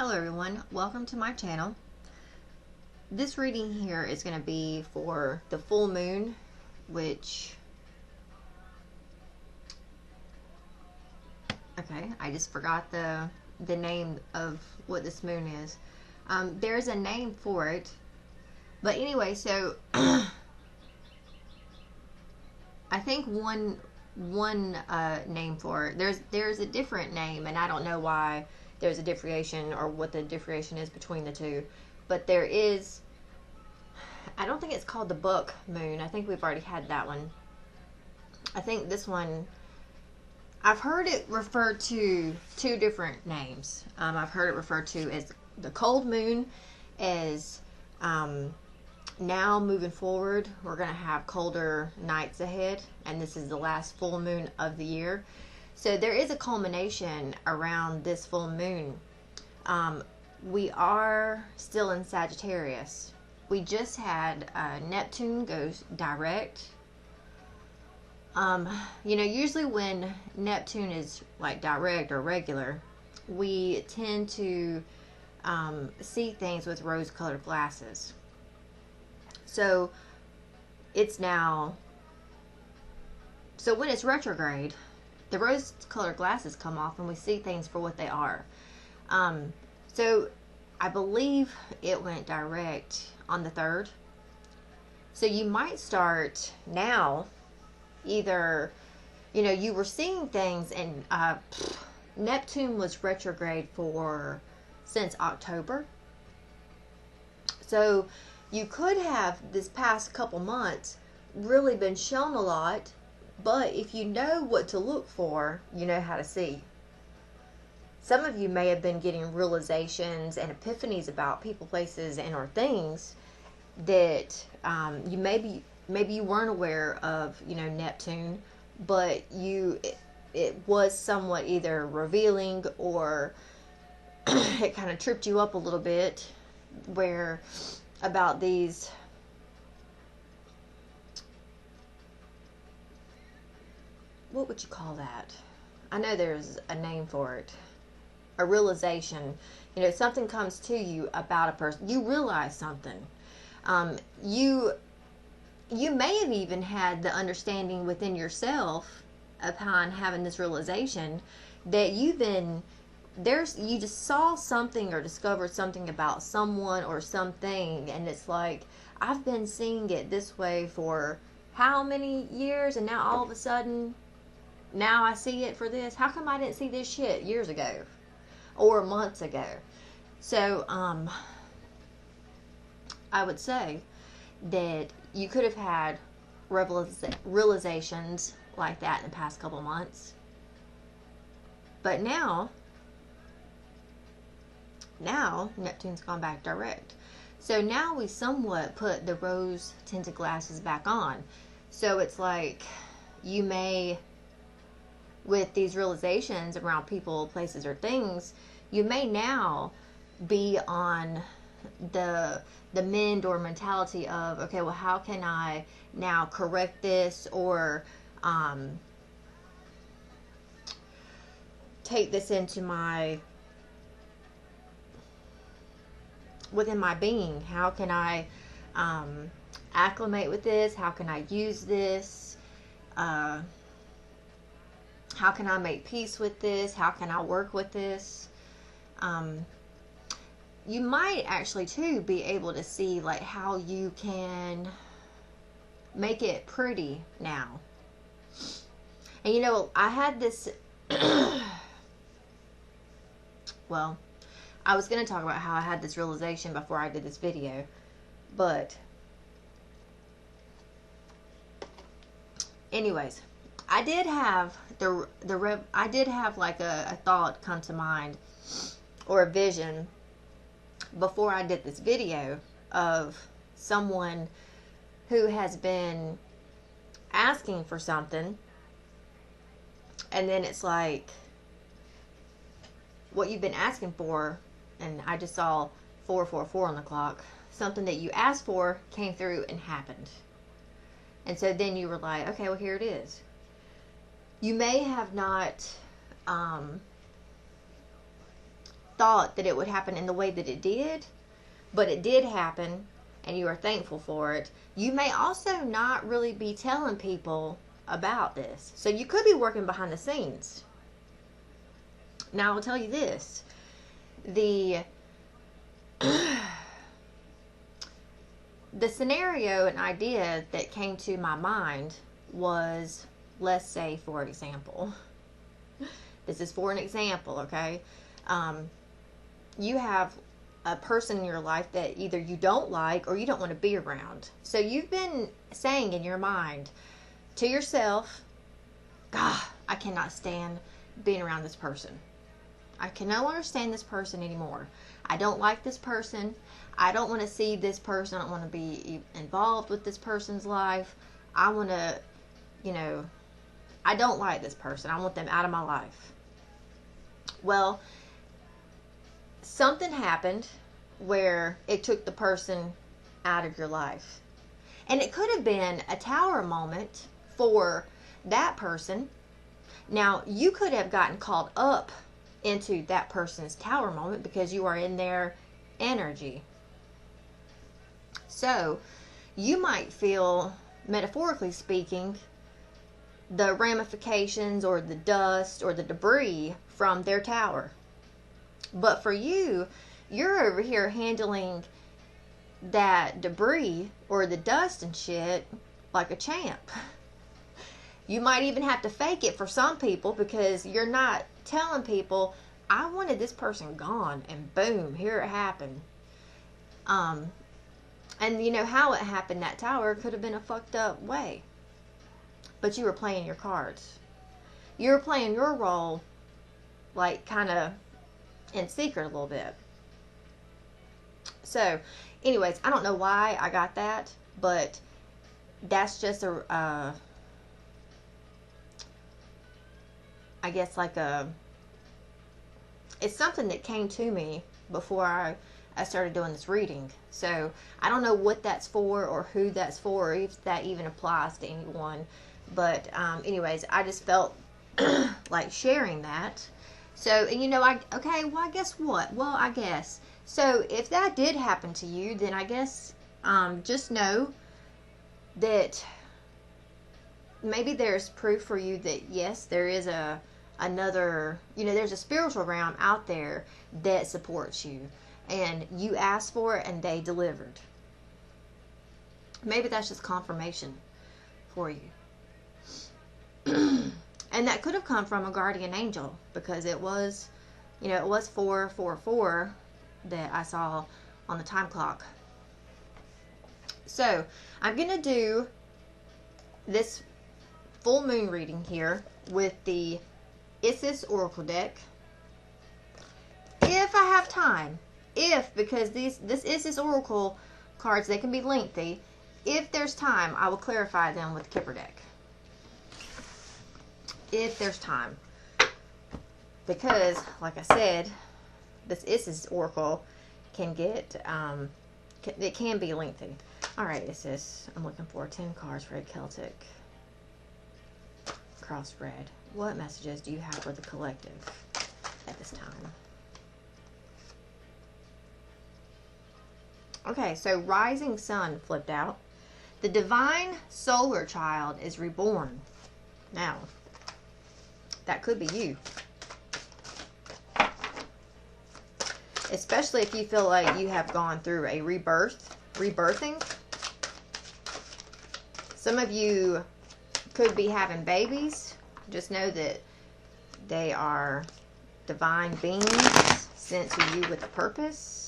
Hello everyone, welcome to my channel. This reading here is going to be for the full moon, which, okay, I just forgot the name of what this moon is. There's a name for it, but anyway, so I think one name for it, there's a different name, and I don't know why there's a differentiation or what the differentiation is between the two, but there is. I don't think it's called the book moon. I think we've already had that one. I think this one, I've heard it referred to two different names. I've heard it referred to as the cold moon, as now moving forward we're going to have colder nights ahead, and this is the last full moon of the year. So there is a culmination around this full moon. We are still in Sagittarius. We just had Neptune goes direct. Usually when Neptune is like direct or regular, we tend to see things with rose-colored glasses. So it's now, so when it's retrograde, the rose-colored glasses come off and we see things for what they are. So I believe it went direct on the 3rd. So you might start now, either, you were seeing things, and Neptune was retrograde since October. So you could have this past couple months really been shown a lot. But if you know what to look for, you know how to see. Some of you may have been getting realizations and epiphanies about people, places, and or things that you maybe you weren't aware of, Neptune, but it was somewhat either revealing or it kind of tripped you up a little bit, where about these. What would you call that? I know there's a name for it. A realization. Something comes to you about a person. You realize something. You may have even had the understanding within yourself upon having this realization that you just saw something or discovered something about someone or something, and it's like, I've been seeing it this way for how many years, and now all of a sudden, now I see it for this. How come I didn't see this shit years ago or months ago? So I would say that you could have had realizations like that in the past couple months. But now Neptune's gone back direct. So now we somewhat put the rose tinted glasses back on. So it's like you may, with these realizations around people, places, or things, you may now be on the mend or mentality of, okay, well, how can I now correct this, or take this into within my being? How can I acclimate with this? How can I use this? How can I make peace with this? How can I work with this? You might actually too be able to see like how you can make it pretty now. And I had this well, I was going to talk about how I had this realization before I did this video, but anyways, I did have I did have like a thought come to mind, or a vision, before I did this video, of someone who has been asking for something, and then it's like, what you've been asking for, and I just saw 444 on the clock, something that you asked for came through and happened. And so then you were like, okay, well, here it is. You may have not thought that it would happen in the way that it did, but it did happen, and you are thankful for it. You may also not really be telling people about this. So you could be working behind the scenes. Now, I'll tell you this. The scenario and idea that came to my mind was, let's say, for example, this is for an example, okay? You have a person in your life that either you don't like or you don't want to be around. So you've been saying in your mind to yourself, God, I cannot stand being around this person. I can no longer stand this person anymore. I don't like this person. I don't want to see this person. I don't want to be involved with this person's life. I want to, I don't like this person. I want them out of my life. Well, something happened where it took the person out of your life. And it could have been a tower moment for that person. Now, you could have gotten caught up into that person's tower moment because you are in their energy. So, you might feel, metaphorically speaking, the ramifications or the dust or the debris from their tower. But for you, you're over here handling that debris or the dust and shit like a champ. You might even have to fake it for some people because you're not telling people, I wanted this person gone, and boom, here it happened. And you know how it happened, that tower could have been a fucked up way. But you were playing your cards. You were playing your role, like, kind of in secret a little bit. So, anyways, I don't know why I got that, but that's just I guess like it's something that came to me before I started doing this reading. So, I don't know what that's for or who that's for or if that even applies to anyone. But, anyways, I just felt like sharing that. So, and I guess what? Well, I guess. So, if that did happen to you, then I guess just know that maybe there's proof for you that, yes, there is another, there's a spiritual realm out there that supports you. And you asked for it and they delivered. Maybe that's just confirmation for you. And that could have come from a guardian angel because it was, it was 444 that I saw on the time clock. So, I'm going to do this full moon reading here with the Isis Oracle deck. If I have time. Because this Isis Oracle cards, they can be lengthy. If there's time, I will clarify them with the Kipper deck. If there's time. Because, like I said, this Isis Oracle can get, it can be lengthy. Alright, Isis, I'm looking for 10 cards for a Celtic cross red. What messages do you have for the collective at this time? Okay, so Rising Sun flipped out. The Divine Solar Child is reborn. Now, that could be you. Especially if you feel like you have gone through a rebirthing. Some of you could be having babies. Just know that they are divine beings sent to you with a purpose.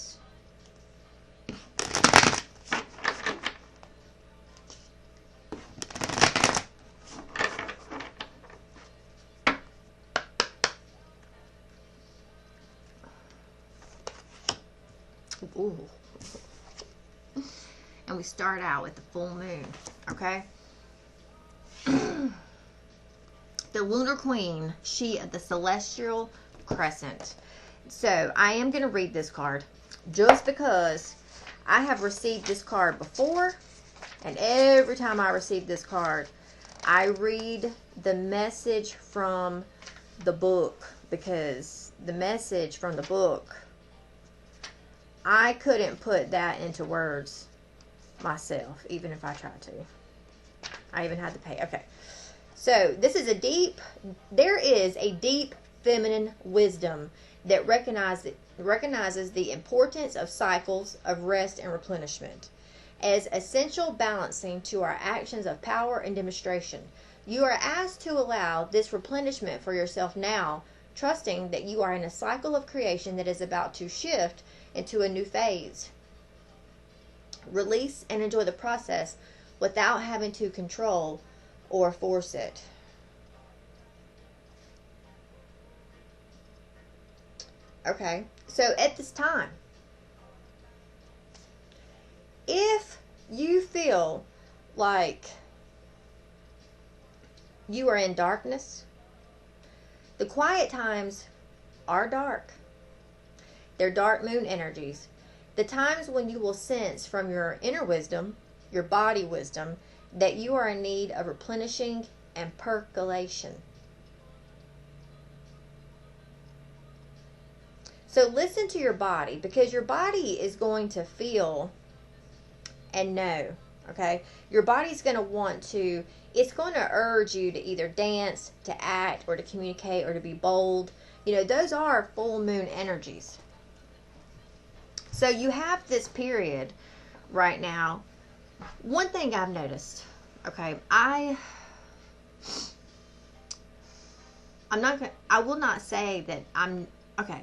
Ooh. And we start out with the full moon, okay? The Lunar Queen, she of the Celestial Crescent. So, I am going to read this card just because I have received this card before, and every time I receive this card, I read the message from the book, because the message from the book, I couldn't put that into words myself, even if I tried to. I even had to pay. Okay. So there is a deep feminine wisdom that recognizes the importance of cycles of rest and replenishment as essential balancing to our actions of power and demonstration. You are asked to allow this replenishment for yourself now, trusting that you are in a cycle of creation that is about to shift into a new phase. Release and enjoy the process without having to control or force it. Okay, so at this time, if you feel like you are in darkness, the quiet times are dark. They're dark moon energies. The times when you will sense from your inner wisdom, your body wisdom, that you are in need of replenishing and percolation. So listen to your body, because your body is going to feel and know, okay? Your body's going to want to, it's going to urge you to either dance, to act, or to communicate, or to be bold. You know, those are full moon energies. So you have this period right now. One thing I've noticed, okay, I will not say that okay,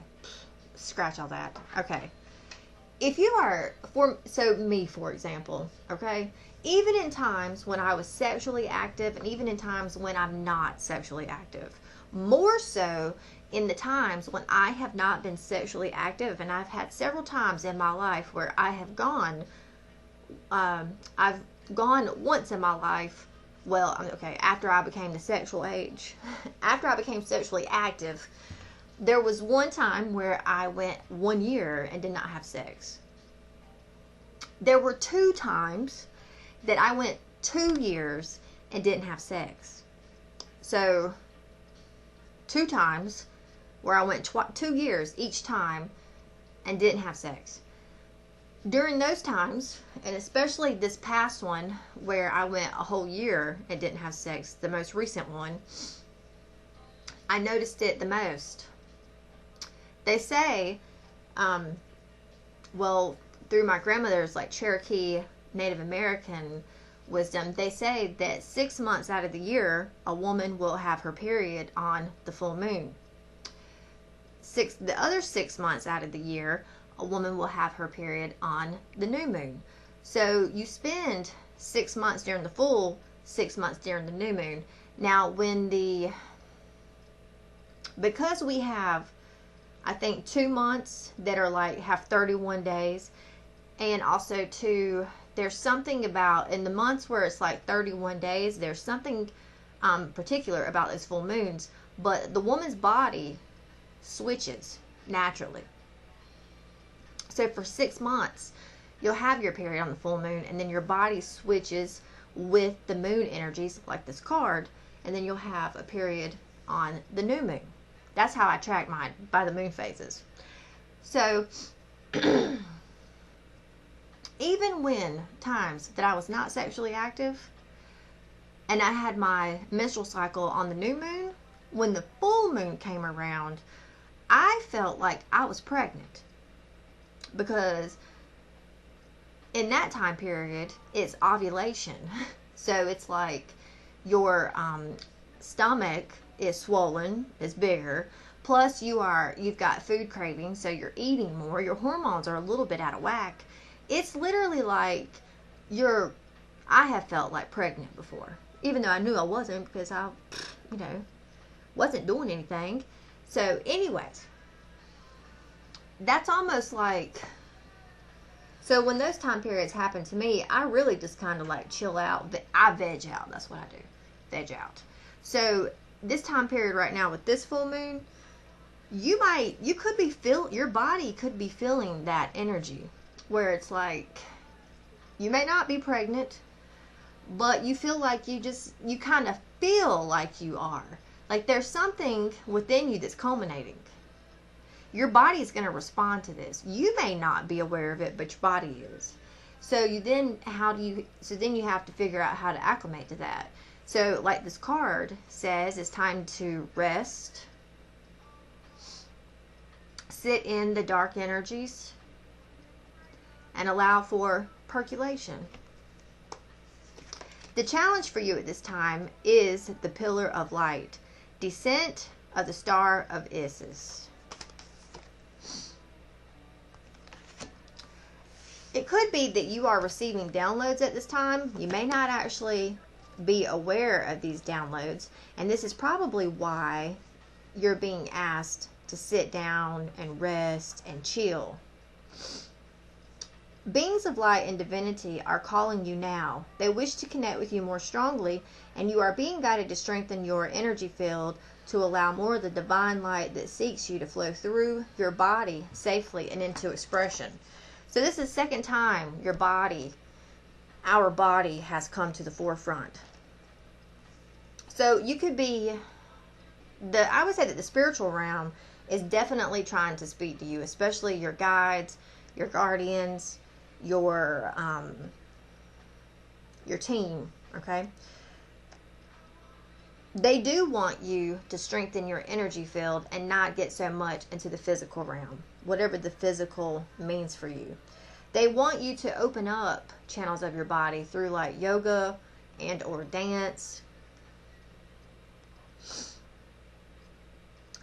scratch all that. Okay. If you are, me, for example, okay, even in times when I was sexually active and even in times when I'm not sexually active, more so in the times when I have not been sexually active, and I've had several times in my life where I have gone, I've gone once in my life, well, okay, after I became the sexual age, after I became sexually active, there was one time where I went 1 year and did not have sex. There were 2 times that I went 2 years and didn't have sex. So 2 times where I went 2 years each time and didn't have sex. During those times, and especially this past one where I went a whole year and didn't have sex, the most recent one, I noticed it the most. They say, well, through my grandmother's like Cherokee Native American wisdom, they say that 6 months out of the year, a woman will have her period on the full moon. The other 6 months out of the year, a woman will have her period on the new moon. So you spend 6 months during the full, 6 months during the new moon. Now, because we have, I think, 2 months that are like, have 31 days, and also there's something about, in the months where it's like 31 days, there's something particular about those full moons, but the woman's body switches naturally. So for 6 months, you'll have your period on the full moon, and then your body switches with the moon energies, like this card, and then you'll have a period on the new moon. That's how I track mine, by the moon phases. So even when times that I was not sexually active and I had my menstrual cycle on the new moon, when the full moon came around, I felt like I was pregnant, because in that time period it's ovulation. So it's like your stomach is swollen, is bigger, plus you've got food cravings, so you're eating more, your hormones are a little bit out of whack. It's literally like I have felt like pregnant before, even though I knew I wasn't, because I wasn't doing anything. So anyways, that's almost like, so when those time periods happen to me, I really just kind of like chill out. I veg out. That's what I do. Veg out. So this time period right now with this full moon, your body could be feeling that energy where it's like, you may not be pregnant, but you feel like you kind of feel like you are. Like there's something within you that's culminating. Your body is going to respond to this. You may not be aware of it, but your body is. So then you have to figure out how to acclimate to that. So like this card says, it's time to rest. Sit in the dark energies and allow for percolation. The challenge for you at this time is the pillar of light, descent of the star of Isis. It could be that you are receiving downloads at this time. You may not actually be aware of these downloads, and this is probably why you're being asked to sit down and rest and chill. Beings of light and divinity are calling you now. They wish to connect with you more strongly, and you are being guided to strengthen your energy field to allow more of the divine light that seeks you to flow through your body safely and into expression. So this is the second time our body has come to the forefront. So you could be, I would say that the spiritual realm is definitely trying to speak to you, especially your guides, your guardians, your team, okay? They do want you to strengthen your energy field and not get so much into the physical realm, whatever the physical means for you. They want you to open up channels of your body through like yoga and or dance.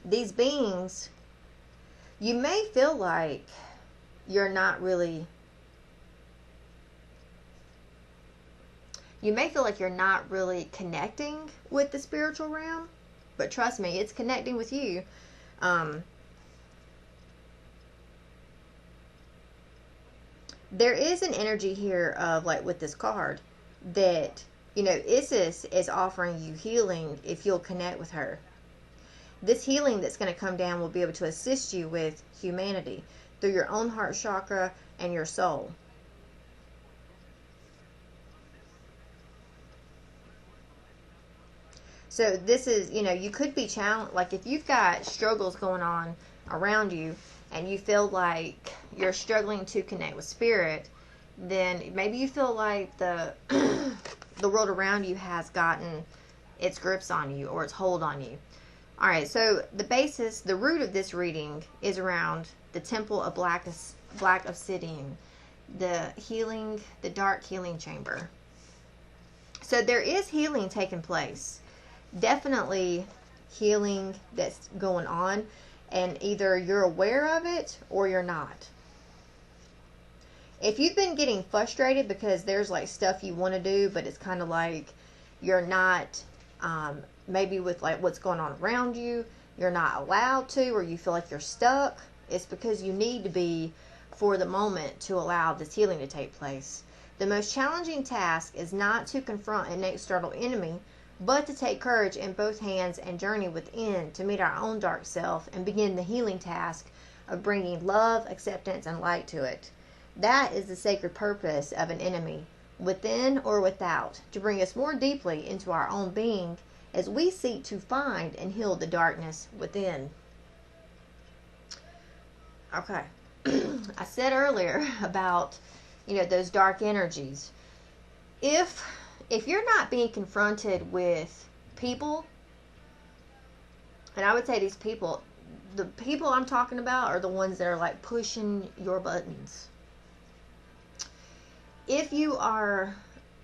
These beings, you may feel like you're not really connecting with the spiritual realm, but trust me, it's connecting with you. There is an energy here of, like with this card, that, you know, Isis is offering you healing if you'll connect with her. This healing that's going to come down will be able to assist you with humanity through your own heart chakra and your soul. So this is, you know, you could be challenged, like if you've got struggles going on around you and you feel like you're struggling to connect with spirit, then maybe you feel like the world around you has gotten its grips on you or its hold on you. All right, so the root of this reading is around the Temple of Black Obsidian, the dark healing chamber. So there is healing taking place. Definitely healing that's going on, and either you're aware of it or you're not. If you've been getting frustrated because there's like stuff you want to do, but it's kind of like you're not, maybe with like what's going on around you, you're not allowed to, or you feel like you're stuck, it's because you need to be for the moment to allow this healing to take place. The most challenging task is not to confront an external enemy, but to take courage in both hands and journey within to meet our own dark self and begin the healing task of bringing love, acceptance, and light to it. That is the sacred purpose of an enemy, within or without, to bring us more deeply into our own being as we seek to find and heal the darkness within. Okay. I said earlier about, you know, those dark energies. If you're not being confronted with people, and I would say these people, the people I'm talking about are the ones that are like pushing your buttons. If you are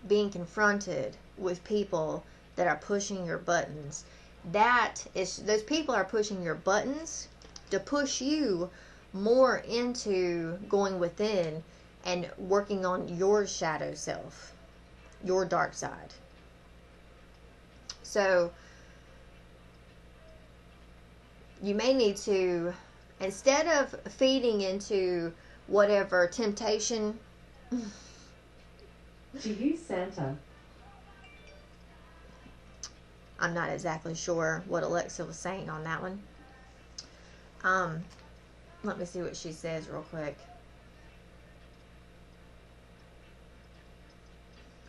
being confronted with people that are pushing your buttons, those people are pushing your buttons to push you more into going within and working on your shadow self, your dark side. So you may need to, instead of feeding into whatever temptation, to use Santa. I'm not exactly sure what Alexa was saying on that one. Let me see what she says real quick.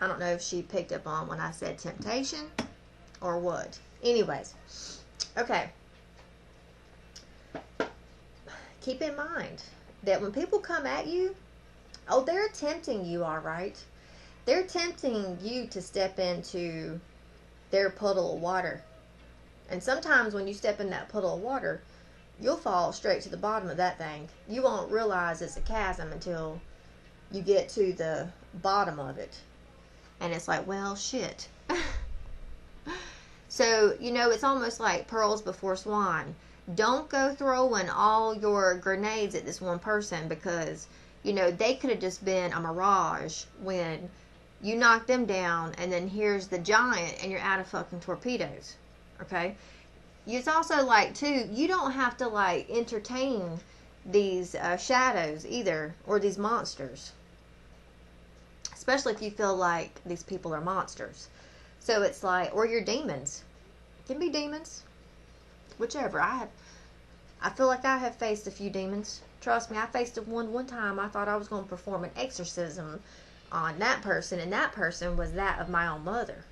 I don't know if she picked up on when I said temptation or what. Anyways, Okay. Keep in mind that when people come at you, oh, they're tempting you, all right. They're tempting you to step into their puddle of water. And sometimes when you step in that puddle of water, you'll fall straight to the bottom of that thing. You won't realize it's a chasm until you get to the bottom of it. And it's like, well, shit. So, you know, it's almost like pearls before swine. Don't go throwing all your grenades at this one person, because, you know, they could have just been a mirage when you knock them down, and then here's the giant and you're out of fucking torpedoes. Okay? It's also like, too, you don't have to, like, entertain these shadows either, or these monsters. Especially if you feel like these people are monsters. So it's like, or your demons. It can be demons. Whichever. I feel like I have faced a few demons. Trust me, I faced one time. I thought I was going to perform an exorcism on that person, and that person was that of my own mother.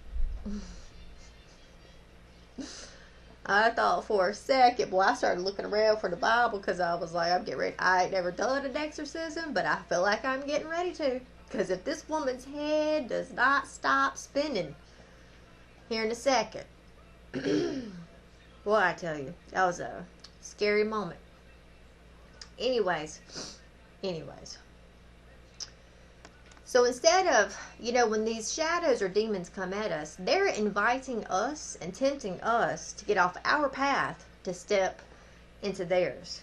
I thought for a second, boy, I started looking around for the Bible, because I was like, I'm getting ready. I ain't never done an exorcism, but I feel like I'm getting ready to. Because if this woman's head does not stop spinning here in a second, boy, I tell you, that was a scary moment. Anyways. So instead of, you know, when these shadows or demons come at us, they're inviting us and tempting us to get off our path to step into theirs.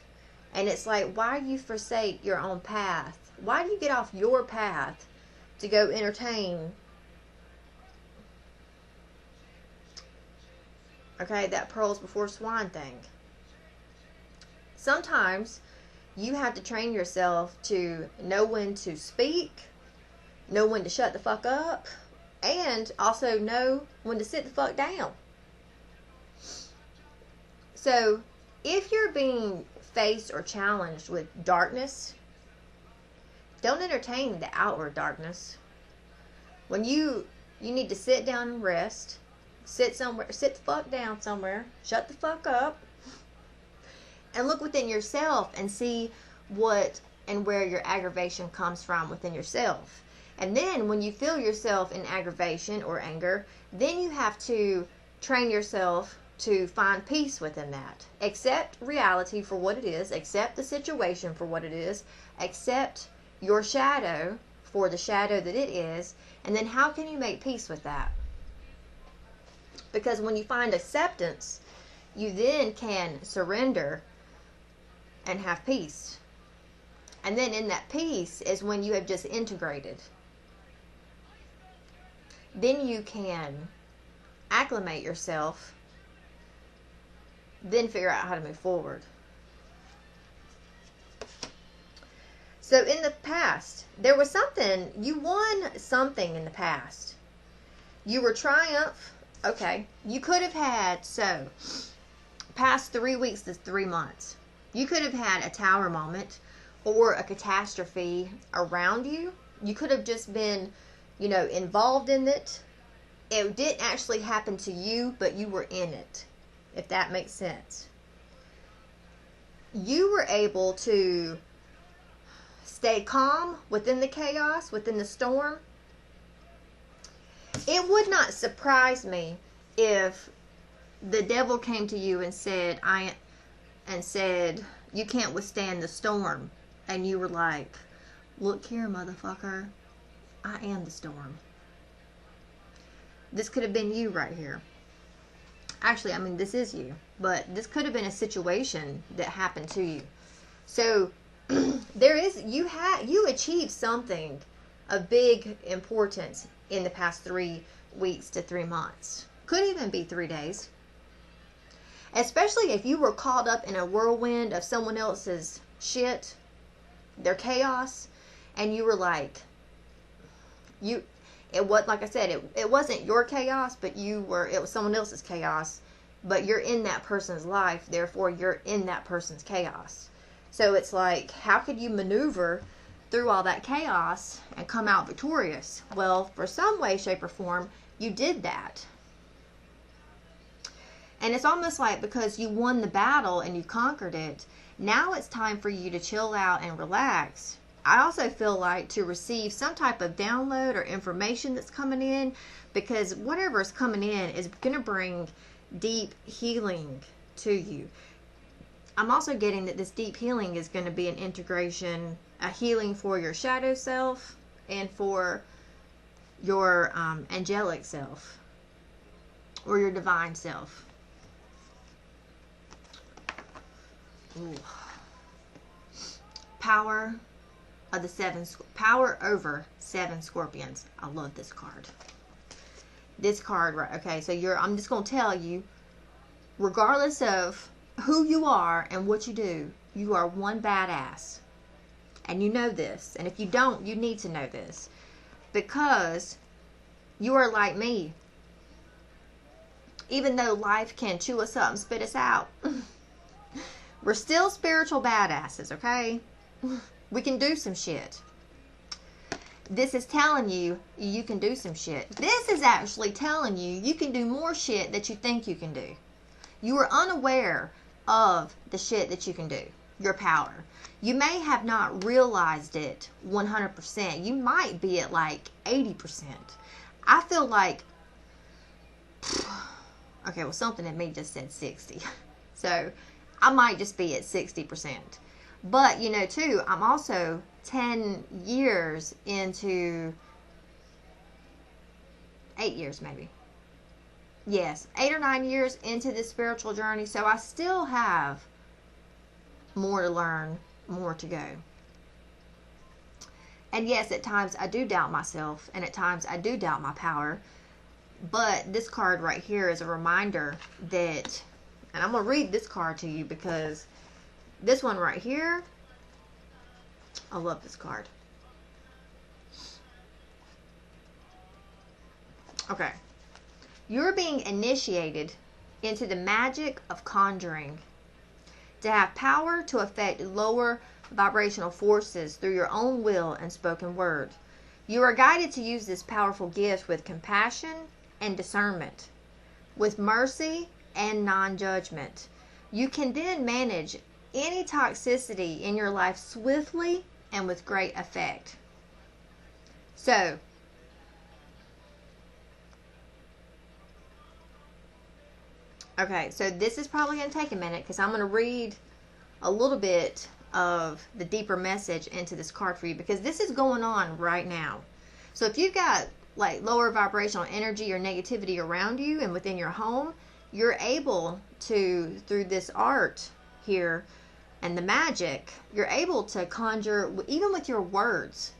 And it's like, why do you forsake your own path? Why do you get off your path to go entertain, okay, that pearls before swine thing? Sometimes you have to train yourself to know when to speak, know when to shut the fuck up, and also know when to sit the fuck down. So, if you're being faced or challenged with darkness, don't entertain the outward darkness. When you need to sit down and rest, sit somewhere, sit the fuck down somewhere, shut the fuck up, and look within yourself and see what and where your aggravation comes from within yourself. And then when you feel yourself in aggravation or anger, then you have to train yourself to find peace within that. Accept reality for what it is. Accept the situation for what it is. Accept your shadow for the shadow that it is. And then how can you make peace with that? Because when you find acceptance, you then can surrender and have peace. And then in that peace is when you have just integrated. Then you can acclimate yourself, then figure out how to move forward. So in the past, there was something, you won something in the past. You were triumph. Okay. You could have had, so, past 3 weeks to 3 months. You could have had a tower moment or a catastrophe around you. You could have just been, you know, involved in it. It didn't actually happen to you, but you were in it, if that makes sense. You were able to stay calm within the chaos, within the storm. It would not surprise me if the devil came to you and said, you can't withstand the storm. And you were like, look here, motherfucker. I am the storm. This could have been you right here. Actually, I mean, this is you. But this could have been a situation that happened to you. So, you achieved something of big importance in the past 3 weeks to 3 months. Could even be 3 days. Especially if you were caught up in a whirlwind of someone else's shit, their chaos, and you were like, it was, like I said, it wasn't your chaos, but it was someone else's chaos, but you're in that person's life, therefore you're in that person's chaos. So it's like, how could you maneuver through all that chaos and come out victorious? Well, for some way, shape, or form, you did that. And it's almost like because you won the battle and you conquered it, now it's time for you to chill out and relax. I also feel like to receive some type of download or information that's coming in, because whatever is coming in is going to bring deep healing to you. I'm also getting that this deep healing is going to be an integration, a healing for your shadow self and for your angelic self or your divine self. Ooh. Power of the power over 7 scorpions. I love this card. This card, right? Okay, so I'm just going to tell you, regardless of who you are and what you do, you are one badass. And you know this. And if you don't, you need to know this. Because you are like me. Even though life can chew us up and spit us out, we're still spiritual badasses, okay? We can do some shit. This is telling you you can do some shit. This is actually telling you you can do more shit that you think you can do. You are unaware of the shit that you can do. Your power. You may have not realized it 100%. You might be at like 80%. I feel like, okay, well, something in me just said 60. So I might just be at 60%. But, you know, too, I'm also 10 years into, 8 years maybe. Yes, 8 or 9 years into this spiritual journey. So I still have more to learn, more to go. And yes, at times I do doubt myself. And at times I do doubt my power. But this card right here is a reminder that, and I'm going to read this card to you because this one right here, I love this card. Okay. You're being initiated into the magic of conjuring. To have power to affect lower vibrational forces through your own will and spoken word. You are guided to use this powerful gift with compassion and discernment, with mercy and non-judgment. You can then manage any toxicity in your life swiftly and with great effect. So, okay, so this is probably going to take a minute because I'm going to read a little bit of the deeper message into this card for you because this is going on right now. So if you've got like lower vibrational energy or negativity around you and within your home, you're able to, through this art here and the magic, you're able to conjure, even with your words,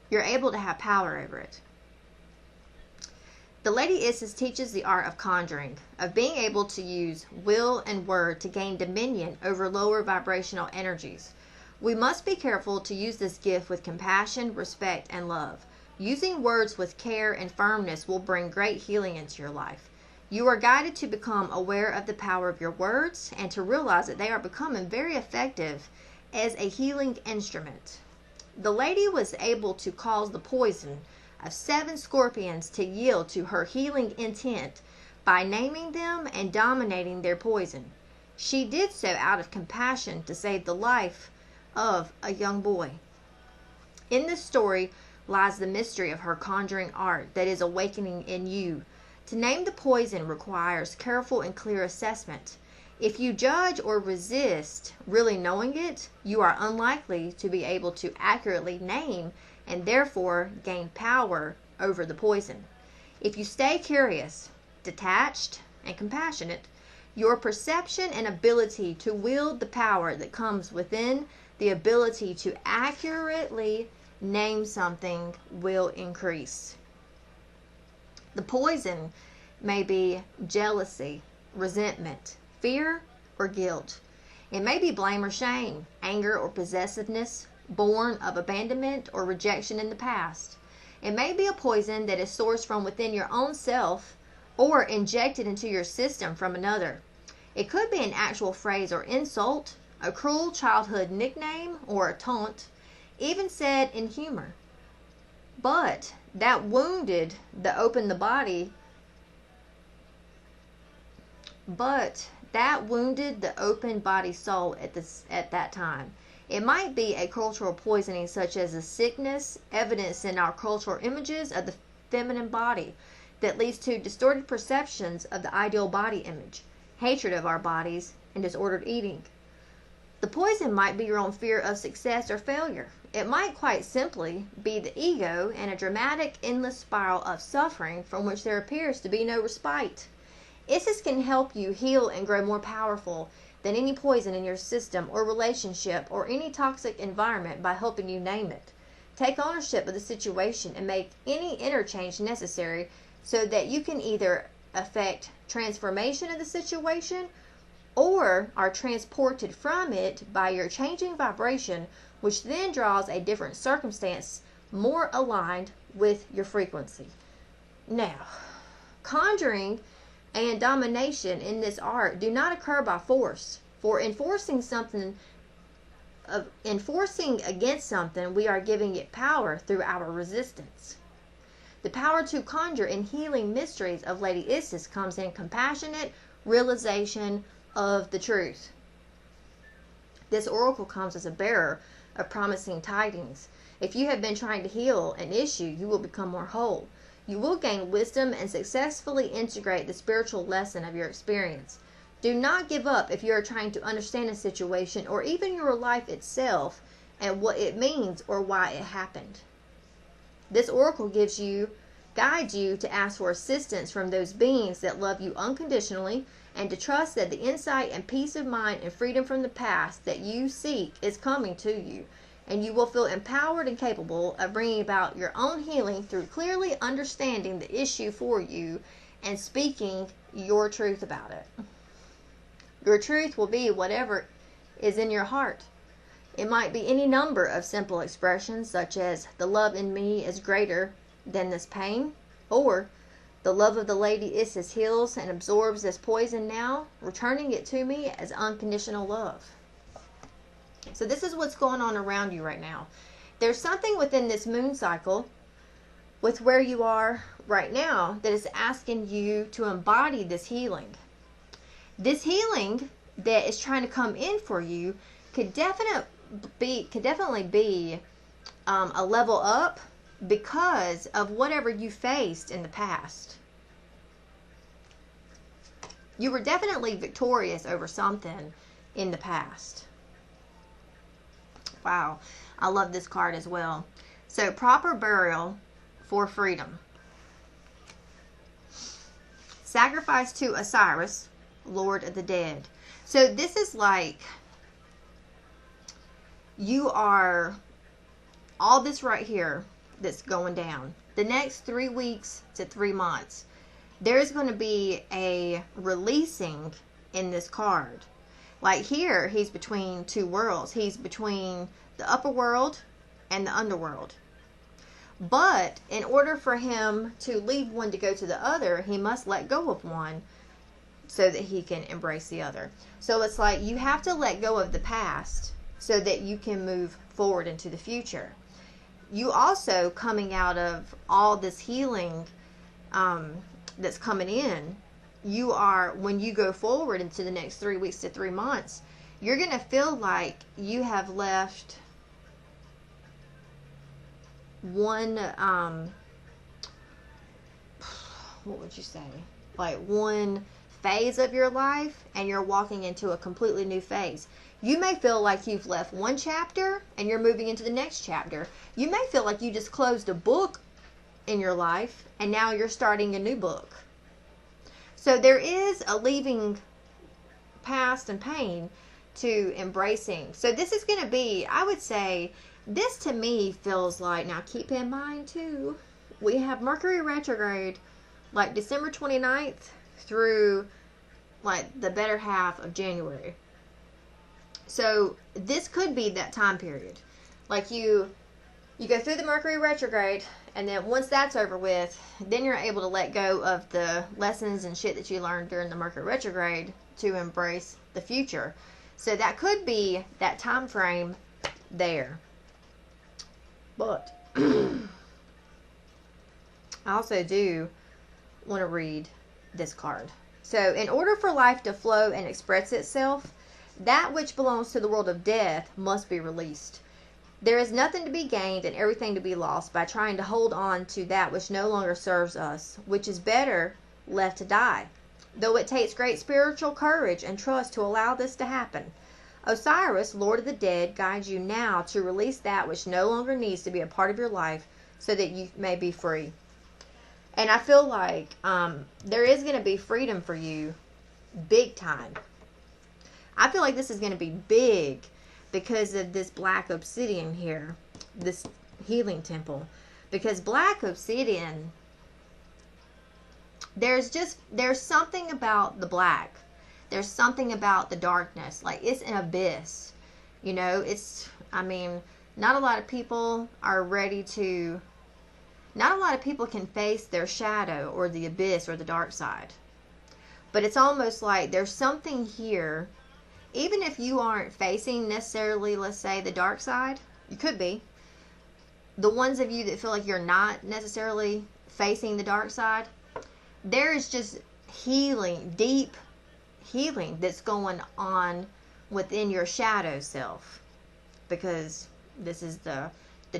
you're able to have power over it. The Lady Isis teaches the art of conjuring, of being able to use will and word to gain dominion over lower vibrational energies. We must be careful to use this gift with compassion, respect, and love. Using words with care and firmness will bring great healing into your life. You are guided to become aware of the power of your words and to realize that they are becoming very effective as a healing instrument. The lady was able to cause the poison of 7 scorpions to yield to her healing intent by naming them and dominating their poison. She did so out of compassion to save the life of a young boy. In this story lies the mystery of her conjuring art that is awakening in you. To name the poison requires careful and clear assessment. If you judge or resist really knowing it, you are unlikely to be able to accurately name and therefore gain power over the poison. If you stay curious, detached, and compassionate, your perception and ability to wield the power that comes within the ability to accurately name something will increase. The poison may be jealousy, resentment, fear, or guilt. It may be blame or shame, anger or possessiveness, born of abandonment or rejection in the past. It may be a poison that is sourced from within your own self or injected into your system from another. It could be an actual phrase or insult, a cruel childhood nickname, or a taunt, even said in humor. But that wounded the body but that wounded the open body soul at that time. It might be a cultural poisoning such as a sickness evidenced in our cultural images of the feminine body that leads to distorted perceptions of the ideal body image, hatred of our bodies, and disordered eating. The poison might be your own fear of success or failure. It might quite simply be the ego and a dramatic, endless spiral of suffering from which there appears to be no respite. Isis can help you heal and grow more powerful than any poison in your system or relationship or any toxic environment by helping you name it. Take ownership of the situation and make any interchange necessary so that you can either affect transformation of the situation or are transported from it by your changing vibration, which then draws a different circumstance more aligned with your frequency. Now, conjuring and domination in this art do not occur by force. For enforcing against something, we are giving it power through our resistance. The power to conjure and healing mysteries of Lady Isis comes in compassionate realization of the truth. This oracle comes as a bearer of promising tidings. If you have been trying to heal an issue, you will become more whole. You will gain wisdom and successfully integrate the spiritual lesson of your experience. Do not give up if you are trying to understand a situation or even your life itself and what it means or why it happened. This oracle guides you to ask for assistance from those beings that love you unconditionally and to trust that the insight and peace of mind and freedom from the past that you seek is coming to you, and you will feel empowered and capable of bringing about your own healing through clearly understanding the issue for you and speaking your truth about it. Your truth will be whatever is in your heart. It might be any number of simple expressions such as, the love in me is greater than this pain, or the love of the Lady Isis heals and absorbs this poison now, returning it to me as unconditional love. So this is what's going on around you right now. There's something within this moon cycle with where you are right now that is asking you to embody this healing. This healing that is trying to come in for you could definitely be a level up because of whatever you faced in the past. You were definitely victorious over something in the past. Wow, I love this card as well. So, proper burial for freedom. Sacrifice to Osiris, Lord of the Dead. So this is like you are all this right here that's going down. The next 3 weeks to 3 months, there's going to be a releasing in this card. Like here, he's between two worlds. He's between the upper world and the underworld. But in order for him to leave one to go to the other, he must let go of one so that he can embrace the other. So it's like you have to let go of the past so that you can move forward into the future. You also, coming out of all this healing that's coming in, you are, when you go forward into the next 3 weeks to 3 months, you're going to feel like you have left one, what would you say? Like one phase of your life, and you're walking into a completely new phase. You may feel like you've left one chapter and you're moving into the next chapter. You may feel like you just closed a book in your life and now you're starting a new book. So there is a leaving past and pain to embracing. So this is going to be, I would say, this to me feels like, now keep in mind too, we have Mercury retrograde like December 29th through like the better half of January. So this could be that time period. Like you go through the Mercury retrograde, and then once that's over with, then you're able to let go of the lessons and shit that you learned during the Mercury retrograde to embrace the future. So that could be that time frame there. But I also do want to read this card. So in order for life to flow and express itself, that which belongs to the world of death must be released. There is nothing to be gained and everything to be lost by trying to hold on to that which no longer serves us, which is better left to die. Though it takes great spiritual courage and trust to allow this to happen. Osiris, Lord of the Dead, guides you now to release that which no longer needs to be a part of your life so that you may be free. And I feel like there is going to be freedom for you big time. I feel like this is going to be big because of this black obsidian here, this healing temple. Because black obsidian, there's something about the black. There's something about the darkness. Like, it's an abyss. You know, not a lot of people are ready to... Not a lot of people can face their shadow or the abyss or the dark side. But it's almost like there's something here, even if you aren't facing necessarily, let's say, the dark side, you could be. The ones of you that feel like you're not necessarily facing the dark side, there is just healing, deep healing that's going on within your shadow self. Because this is the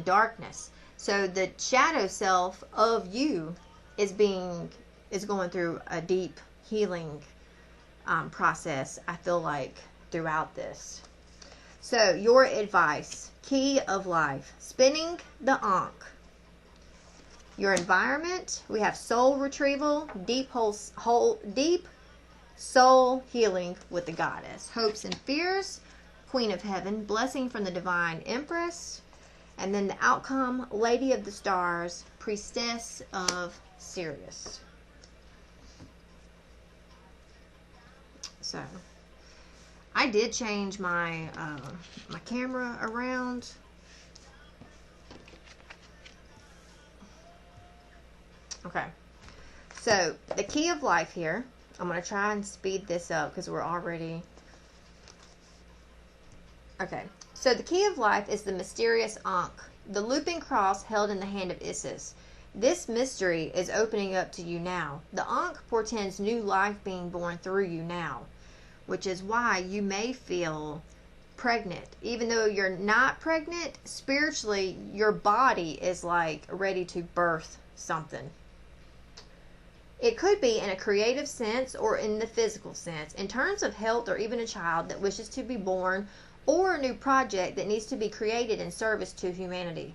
darkness. So the shadow self of you is going through a deep healing process, I feel like, throughout this. So your advice, key of life, spinning the Ankh. Your environment, we have soul retrieval, deep soul healing with the goddess. Hopes and fears, Queen of Heaven, blessing from the divine Empress. And then the outcome, Lady of the Stars, Priestess of Sirius. So, I did change my my camera around. Okay. So, the key of life here. I'm going to try and speed this up because we're already... Okay. So the key of life is the mysterious Ankh, the looping cross held in the hand of Isis. This mystery is opening up to you now. The Ankh portends new life being born through you now, which is why you may feel pregnant. Even though you're not pregnant, spiritually, your body is like ready to birth something. It could be in a creative sense or in the physical sense, in terms of health or even a child that wishes to be born, or a new project that needs to be created in service to humanity.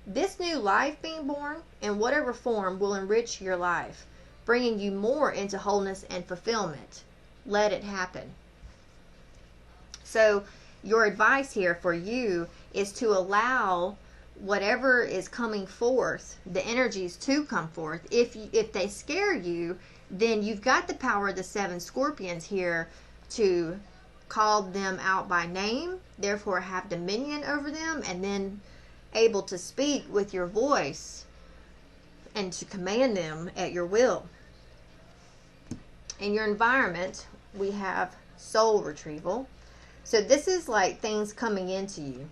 This new life being born, in whatever form, will enrich your life, bringing you more into wholeness and fulfillment. Let it happen. So, your advice here for you is to allow whatever is coming forth, the energies to come forth. If they scare you, then you've got the power of the 7 scorpions here to call them out by name, therefore have dominion over them, and then able to speak with your voice and to command them at your will. In your environment, we have soul retrieval. So this is like things coming into you.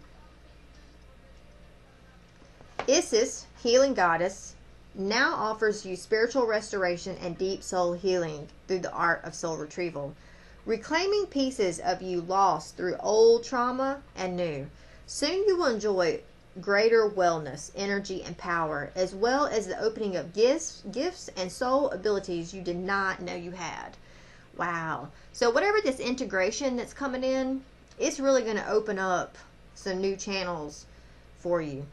Isis, healing goddess, now offers you spiritual restoration and deep soul healing through the art of soul retrieval. Reclaiming pieces of you lost through old trauma and new. Soon you will enjoy greater wellness, energy, and power, as well as the opening of gifts and soul abilities you did not know you had. Wow. So whatever this integration that's coming in, it's really going to open up some new channels for you.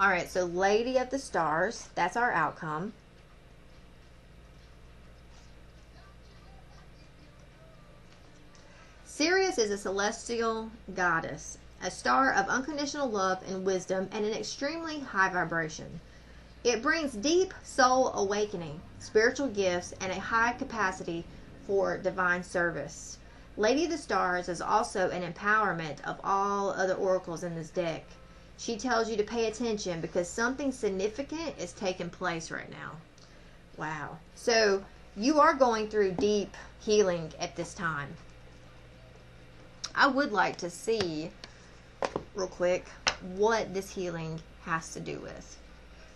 Alright, so Lady of the Stars, that's our outcome. Sirius is a celestial goddess, a star of unconditional love and wisdom, and an extremely high vibration. It brings deep soul awakening, spiritual gifts, and a high capacity for divine service. Lady of the Stars is also an empowerment of all other oracles in this deck. She tells you to pay attention because something significant is taking place right now. Wow. So you are going through deep healing at this time. I would like to see, real quick, what this healing has to do with.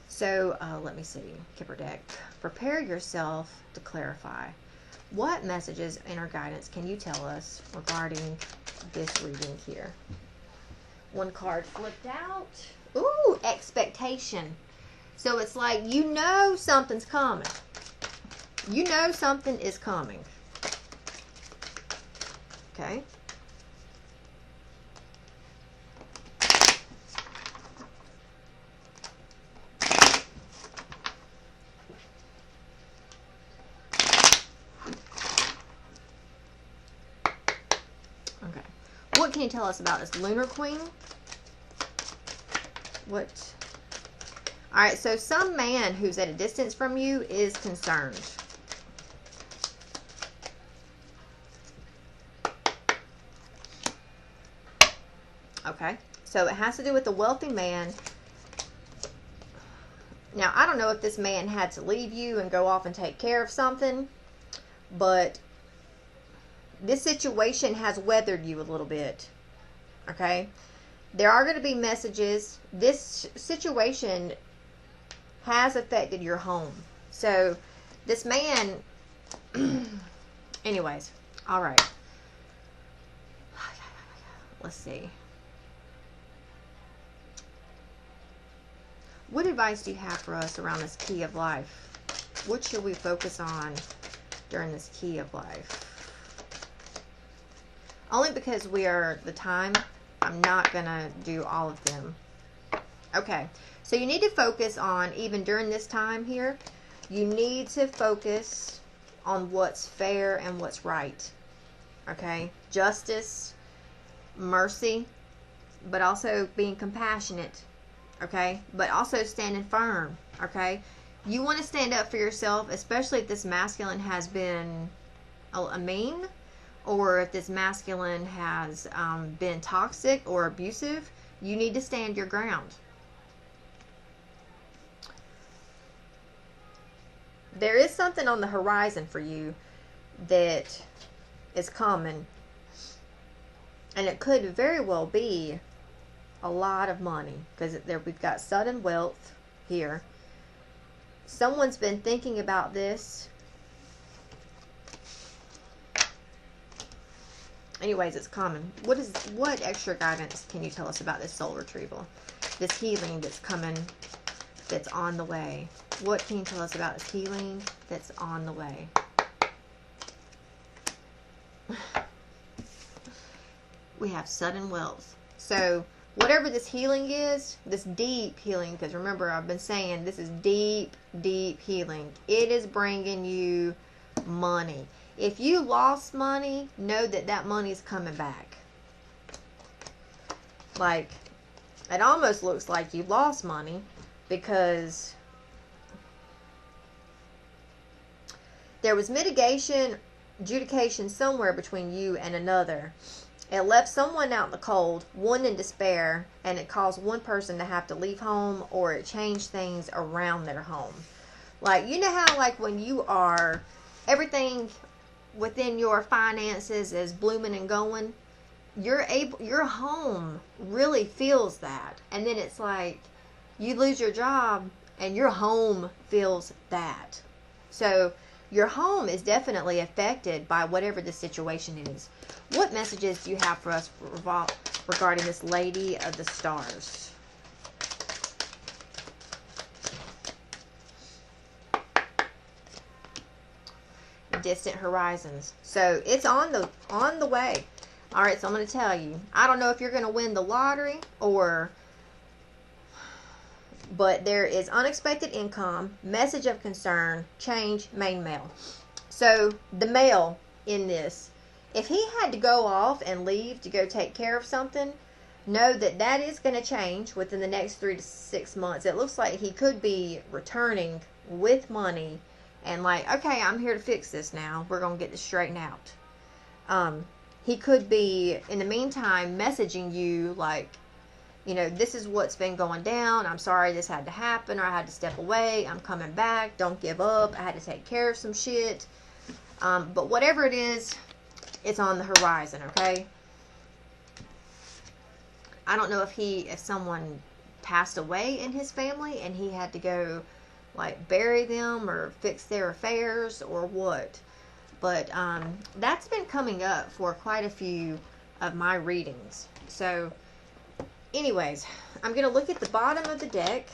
So let me see. Kipper deck. Prepare yourself to clarify. What messages, inner guidance, can you tell us regarding this reading here? One card flipped out. Ooh, expectation. So it's like, you know something's coming. You know something is coming. Okay. Okay. What can you tell us about this Lunar Queen? What? All right, so some man who's at a distance from you is concerned. Okay, so it has to do with the wealthy man. Now, I don't know if this man had to leave you and go off and take care of something, but this situation has weathered you a little bit. Okay, there are going to be messages. This situation has affected your home. So this man, anyways, all right. Let's see. What advice do you have for us around this key of life? What should we focus on during this key of life? Only because we are the time, I'm not going to do all of them. Okay, so you need to focus on, even during this time here, you need to focus on what's fair and what's right. Okay, justice, mercy, but also being compassionate. Okay, but also standing firm. Okay, you want to stand up for yourself, especially if this masculine has been a mean, or if this masculine has been toxic or abusive. You need to stand your ground. There is something on the horizon for you that is coming, and it could very well be a lot of money, because there we've got sudden wealth here. Someone's been thinking about this. Anyways, it's common. What extra guidance can you tell us about this soul retrieval? This healing that's coming, that's on the way. What can you tell us about this healing that's on the way? We have sudden wealth. So whatever this healing is, this deep healing, because remember I've been saying this is deep, deep healing. It is bringing you money. If you lost money, know that that money is coming back. Like, it almost looks like you lost money because there was mitigation, adjudication somewhere between you and another. It left someone out in the cold, one in despair, and it caused one person to have to leave home, or it changed things around their home. Like, you know how, like, when you are, everything within your finances is blooming and going, your home really feels that. And then it's like, you lose your job, and your home feels that. So your home is definitely affected by whatever the situation is. What messages do you have for us regarding this Lady of the Stars? Distant horizons. So it's on the way. All right, so I'm going to tell you. I don't know if you're going to win the lottery but there is unexpected income, message of concern, change, main mail. So the male in this, if he had to go off and leave to go take care of something, know that that is going to change within the next 3 to 6 months. It looks like he could be returning with money and like, okay, I'm here to fix this now. We're going to get this straightened out. He could be, in the meantime, messaging you like, you know, this is what's been going down. I'm sorry this had to happen, or I had to step away. I'm coming back. Don't give up. I had to take care of some shit. But whatever it is, it's on the horizon, okay? I don't know if someone passed away in his family and he had to go like bury them or fix their affairs or what. But that's been coming up for quite a few of my readings. So anyways, I'm going to look at the bottom of the deck.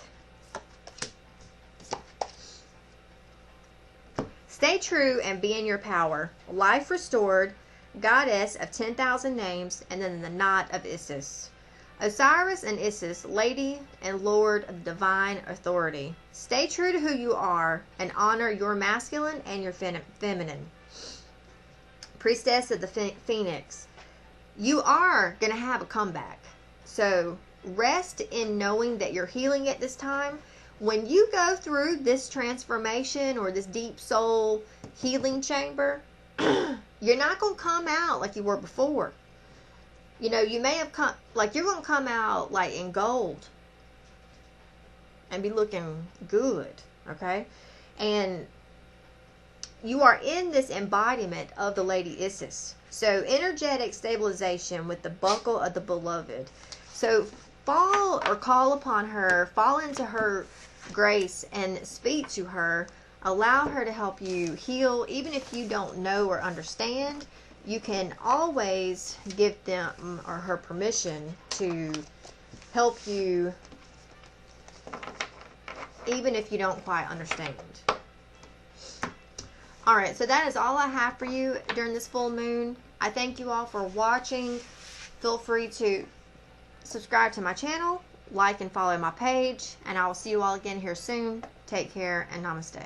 Stay true and be in your power. Life restored, goddess of 10,000 names, and then the knot of Isis. Osiris and Isis, lady and lord of divine authority. Stay true to who you are and honor your masculine and your feminine. Priestess of the Phoenix. You are going to have a comeback. So rest in knowing that you're healing at this time. When you go through this transformation or this deep soul healing chamber, you're not going to come out like you were before. You know, you may have come, like you're going to come out like in gold and be looking good, okay? And you are in this embodiment of the Lady Isis. So energetic stabilization with the buckle of the beloved. So fall or call upon her, fall into her grace and speak to her. Allow her to help you heal. Even if you don't know or understand, you can always give them or her permission to help you, even if you don't quite understand. Alright, so that is all I have for you during this full moon. I thank you all for watching. Feel free to subscribe to my channel, like and follow my page, and I will see you all again here soon. Take care and namaste.